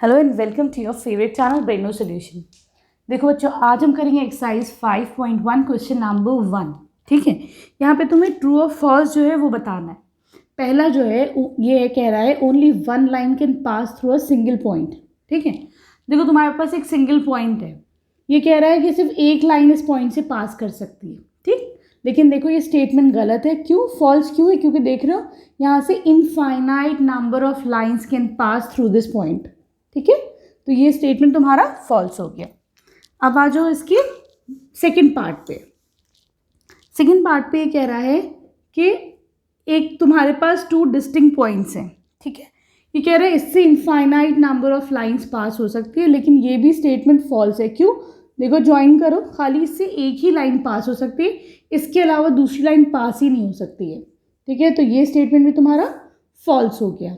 Hello and welcome to your favourite channel Braino Solution. देखो बच्चों, आज हम करेंगे एक्सरसाइज 5.1 क्वेश्चन नंबर 1। ठीक है, यहाँ पे तुम्हें ट्रू और फॉल्स जो है वो बताना है। पहला जो है ये कह रहा है only one line can pass through a single point. ठीक है, देखो तुम्हारे पास एक सिंगल पॉइंट है, ये कह रहा है कि सिर्फ एक लाइन इस पॉइंट से पास कर सकती है। ठीक, लेकिन देखो ये स्टेटमेंट गलत है। क्यों फॉल्स क्यों है? क्योंकि देख रहे हो यहाँ से infinite number of lines can pass through this point. ठीक है, तो ये स्टेटमेंट तुम्हारा फॉल्स हो गया। अब आ जाओ इसके सेकंड पार्ट पे। सेकंड पार्ट पे ये कह रहा है कि एक तुम्हारे पास टू डिस्टिंक्ट पॉइंट्स हैं। ठीक है, ये कह रहा है इससे infinite number of lines pass हो सकती है, लेकिन ये भी स्टेटमेंट फॉल्स है। क्यों? देखो ज्वाइन करो, खाली इससे एक ही लाइन पास हो सकती है, इसके अलावा दूसरी लाइन पास ही नहीं हो सकती है। ठीक है, तो ये स्टेटमेंट भी तुम्हारा फॉल्स हो गया।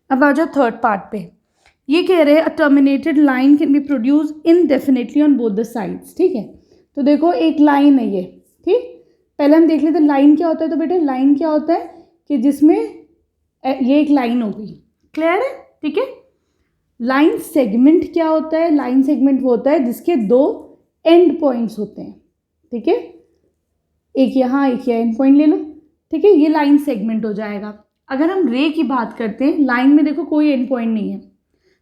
अब आ जाओ थर्ड पार्ट पे। ये कह रहे हैं a terminated line can be produce indefinitely on both the sides. ठीक है, तो देखो एक लाइन है ये। ठीक, पहले हम देख लेते हैं लाइन क्या होता है। तो बेटा लाइन क्या होता है कि जिसमें ये एक लाइन हो गई, क्लियर है? ठीक है, लाइन सेगमेंट क्या होता है? लाइन सेगमेंट वो होता है जिसके दो एंड पॉइंट्स होते हैं। ठीक है, एक यहाँ एक यहाँ एंड पॉइंट ले लो। ठीक है, ये लाइन सेगमेंट हो जाएगा। अगर हम रे की बात करते हैं, लाइन में देखो कोई एंड पॉइंट नहीं है,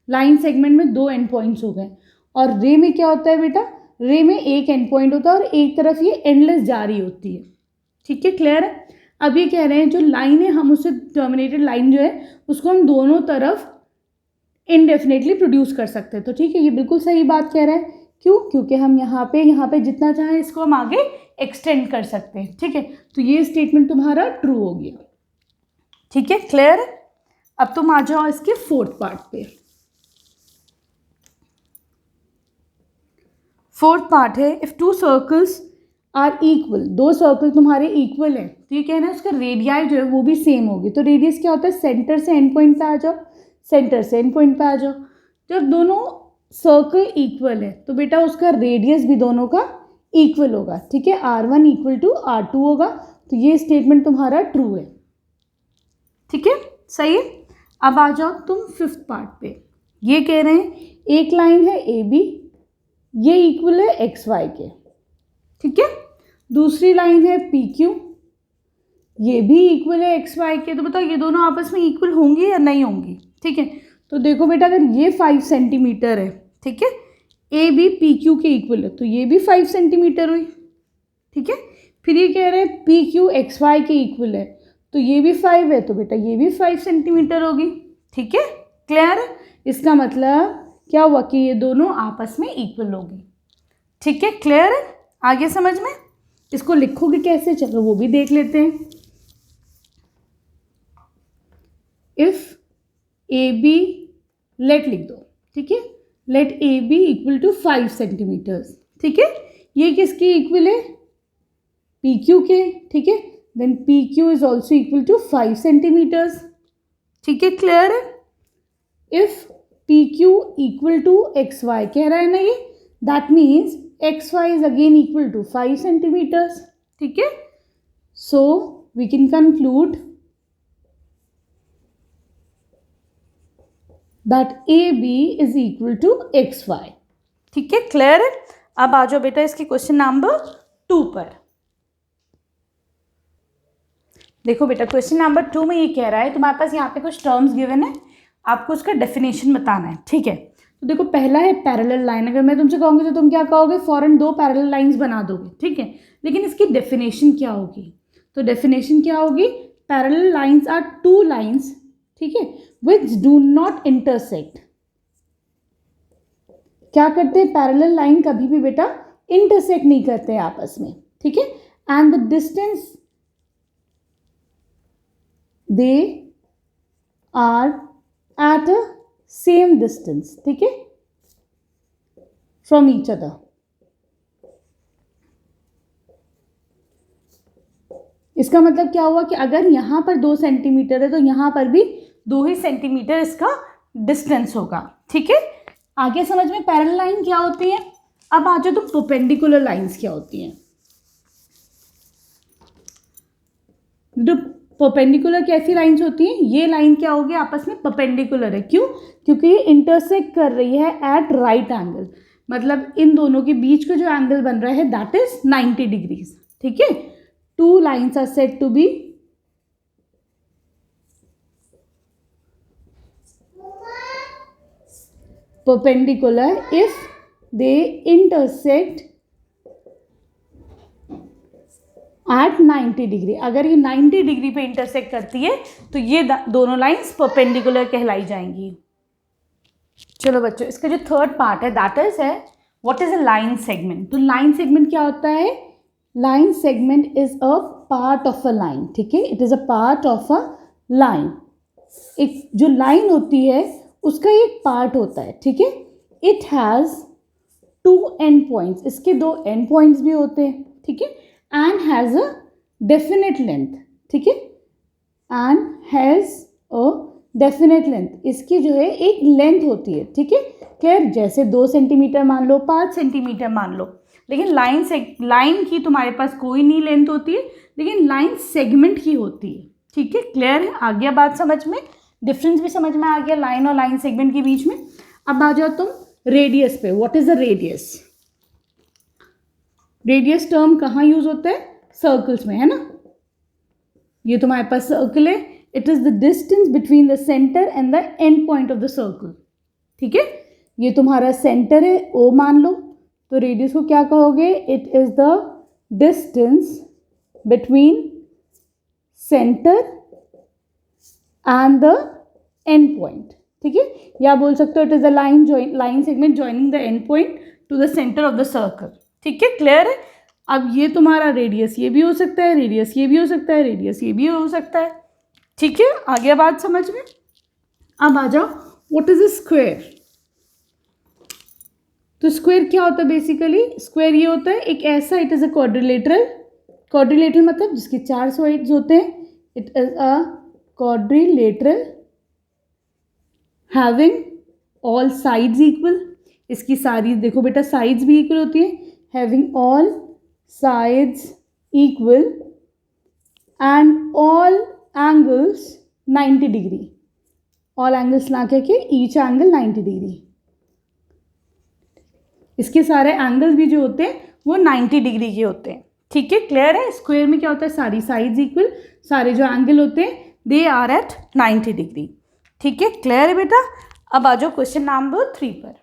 लाइन सेगमेंट में दो एंड पॉइंट्स हो गए। और रे में क्या होता है बेटा? रे में एक एंड पॉइंट होता है और एक तरफ ये एंडलेस जारी होती है। ठीक है, क्लियर है? अब ये कह रहे हैं जो लाइन है हम उससे टर्मिनेटेड लाइन जो है उसको हम दोनों तरफ इनडेफिनेटली प्रोड्यूस कर सकते हैं। तो ठीक है, ये बिल्कुल सही बात कह रहा है। क्यों? क्योंकि हम यहाँ पे जितना चाहें इसको हम आगे एक्सटेंड कर सकते हैं। ठीक है, तो ये स्टेटमेंट तुम्हारा ट्रू हो गया। ठीक है, क्लियर है? अब तुम आ जाओ इसके फोर्थ पार्ट पे। फोर्थ पार्ट है if two circles are equal, दो सर्कल तुम्हारे इक्वल है, तो ये कहना है उसका रेडियाई जो है वो भी सेम होगी। तो रेडियस क्या होता है? सेंटर से एंड पॉइंट पे आ जाओ, सेंटर से एंड पॉइंट पे आ जाओ। जब दोनों सर्कल इक्वल है तो बेटा उसका रेडियस भी दोनों का इक्वल होगा। ठीक है, R1 इक्वल टू R2 होगा। तो ये स्टेटमेंट तुम्हारा ट्रू है। ठीक है, सही है। अब आ जाओ तुम फिफ्थ पार्ट पे। ये कह रहे हैं एक लाइन है AB, ये इक्वल है XY के। ठीक है, दूसरी लाइन है PQ, ये भी इक्वल है XY के। तो बताओ ये दोनों आपस में इक्वल होंगी या नहीं होंगी? ठीक है, तो देखो बेटा अगर ये 5 सेंटीमीटर है, ठीक है, AB PQ के इक्वल है, तो ये भी 5 सेंटीमीटर हुई। ठीक है, फिर ये कह रहे हैं PQ XY के इक्वल है, तो ये भी 5 है, तो बेटा ये भी 5 सेंटीमीटर होगी। ठीक है, क्लियर है? इसका मतलब क्या हुआ कि ये दोनों आपस में इक्वल होगी। ठीक है, क्लियर है? आगे समझ में? इसको लिखोगे कैसे, चलो वो भी देख लेते हैं। इफ AB, लेट लिख दो। ठीक है, let AB equal to 5 centimetres. ठीक है, ये किसके इक्वल है? PQ के। ठीक है, then PQ is also equal to 5 centimetres. ठीक है, क्लियर है? If PQ equal to XY कह रहा है ना ये, that means XY is again equal to 5 centimetres. ठीक है, so we can conclude that AB is equal to XY। ठीक है, क्लियर है? अब आ जाओ बेटा इसके क्वेश्चन नंबर 2 पर। देखो बेटा क्वेश्चन नंबर 2 में ये कह रहा है तुम्हारे पास यहाँ पे कुछ टर्म्स गिवन है, आपको उसका डेफिनेशन बताना है। ठीक है, तो देखो पहला है पैरेलल लाइन। अगर मैं तुमसे कहूँगी तो तुम क्या कहोगे? फौरन दो पैरेलल लाइंस बना दोगे। ठीक है, लेकिन इसकी डेफिनेशन क्या होगी? तो डेफिनेशन क्या होगी? Parallel lines are two lines, ठीक है, विच डू नॉट इंटरसेक्ट। क्या करते हैं? पैरेलल लाइन कभी भी बेटा इंटरसेक्ट नहीं करते हैं आपस में। ठीक है, and the distance they are at a same distance, ठीक है, from each other। इसका मतलब क्या हुआ कि अगर यहाँ पर 2 सेंटीमीटर है तो यहाँ पर भी 2 ही सेंटीमीटर इसका डिस्टेंस होगा। ठीक है, आगे समझ में पैरेलल लाइन क्या होती है। अब आ जाओ तो परपेंडिकुलर लाइंस क्या होती हैं। जो परपेंडिकुलर कैसी लाइंस होती हैं, ये लाइन क्या होगी आपस में परपेंडिकुलर है, क्यों, क्योंकि ये इंटरसेक्ट कर रही है एट राइट एंगल, मतलब इन दोनों के बीच का जो एंगल बन रहा है दैट इज 90 डिग्रीज, ठीक है। Two lines are said to be perpendicular if they intersect at 90 degree. अगर ये 90 डिग्री पे इंटरसेक्ट करती है तो ये दोनों लाइंस परपेंडिकुलर कहलाई जाएंगी। चलो बच्चों, इसका जो थर्ड पार्ट है दैट इज है what is a line segment. तो लाइन सेगमेंट क्या होता है, line segment is a part of a line, ठीक है, it is a part of a line. एक जो लाइन होती है उसका एक पार्ट होता है, ठीक है। इट हैज़ 2 एंड पॉइंट्स, इसके 2 एंड पॉइंट्स भी होते हैं, ठीक है, and has a definite length, ठीक है, and has a definite length, इसकी जो है एक लेंथ होती है, ठीक है, क्लियर। जैसे 2 सेंटीमीटर मान लो, 5 सेंटीमीटर मान लो, लेकिन लाइन की तुम्हारे पास कोई नहीं लेंथ होती है, लेकिन लाइन सेगमेंट की होती है, ठीक है, क्लियर है। आ गया बात समझ में, डिफरेंस भी समझ में आ गया लाइन और लाइन सेगमेंट के बीच में। अब आ जाओ तुम रेडियस पे। What is the radius, radius term कहाँ यूज होता है, सर्कल्स में, है ना। ये तुम्हारे पास सर्कल है, it is the distance between the centre and the end point of the circle, ठीक है। ये तुम्हारा सेंटर है, ओ मान लो, तो रेडियस को क्या कहोगे, it is the distance between centre and the end point, ठीक है। या बोल सकते हो it is the line segment joining the end point two the centre of the circle, ठीक है, क्लियर है। अब ये तुम्हारा रेडियस ये भी हो सकता है, रेडियस ये भी हो सकता है, रेडियस ये भी हो सकता है, ठीक है। आ गया बात समझ में। अब आ जाओ व्हाट इज अ स्क्वायर। तो स्क्वायर क्या होता है, बेसिकली स्क्वायर ये होता है एक ऐसा, it is a quadrilateral, quadrilateral मतलब जिसके 4 साइड्स होते हैं, it is a quadrilateral having all sides equal, इसकी सारी देखो बेटा साइड्स भी इक्वल होती है, having all sides equal and all angles 90 degree, all angles ना कह के each angle 90 डिग्री, इसके सारे एंगल्स भी जो होते हैं वो 90 डिग्री के होते हैं, ठीक है, क्लियर है। स्क्वायर में क्या होता है, सारी साइड्स इक्वल, सारे जो एंगल होते हैं दे आर एट 90 डिग्री, ठीक है, क्लियर है बेटा। अब आ जाओ क्वेश्चन नंबर 3 पर।